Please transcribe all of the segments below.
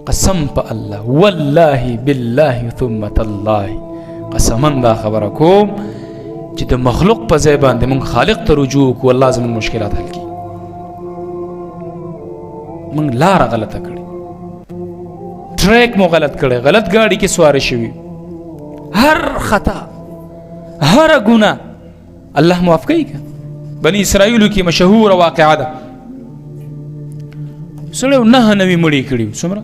قسم په الله والله بالله ثم تالله قسمن دا خبره کوم چې د مخلوق په ځای باندې مونږ خالق ته رجوع کو، الله زموږ مشکلات حل کړي. مونږ لاره غلطه کړې، ټریک مو غلط کړی، غلط ګاډي کې سوار شوي، هر خطا هر ګناه الله معاف کوي. بني اسرائیلو کې مشهور واقعه ده، سړی 99 مړي کړي، څومره؟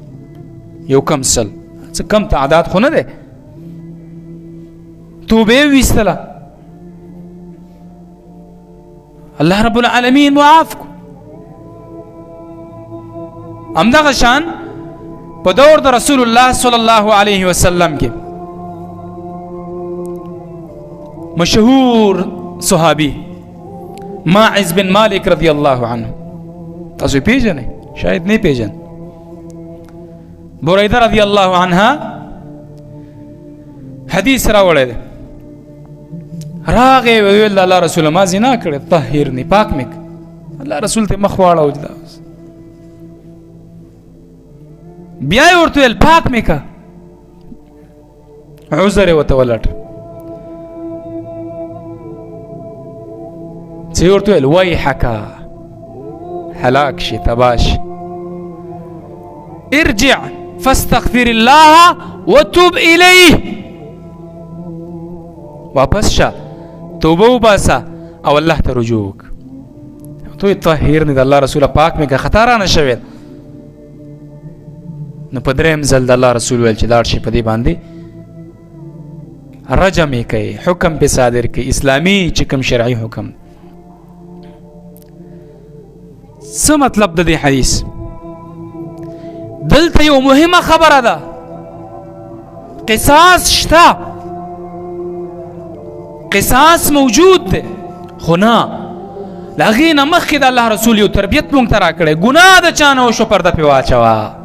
یو کم سل، څه کم تعداد خو نه دی. توبه یې ویستله، الله رب العالمین معاف کو. همدغه شان په دور د رسول الله صلی الله علیه وسلم کې مشهور صحابي ماعز بن مالک رضی الله عنه، تاسو پیژنئ؟ شاید نه پیژن. بریده رضی الله عنها حدیث راوړی دی، راغی ویل الله رسول ما زنا کړې، طهرني، پاک مې. الله رسول ته مخ واړو، بیا یې ورته ویل پاک مې که، عذر یې ورته ولټ، څه یې ورته ویل ویحکه، هلاک شي، تباه شي، ارجع فاستغفر الله وتوب الیه، واپس شه، توبه وباسه او الله ته رجوع وکړه. تو طهرني د الله رسول پاک مې که، خطا رانه شوې. نو په درېیم ځل د الله رسول ویل چې لاړ شي په دې باندې رجم یې کوي، حکم پې صادر کوي، اسلامي چې کوم شرعي حکم. څه مطلب د دې حدیث؟ دلته یو مهمه خبره ده، قصاص شته، قصاص موجود دی، خو نه له هغې نه مخکې د الله رسول یو تربیت مونږ ته راکړی، ګناه د چا نه وشو پرده پې واچوه.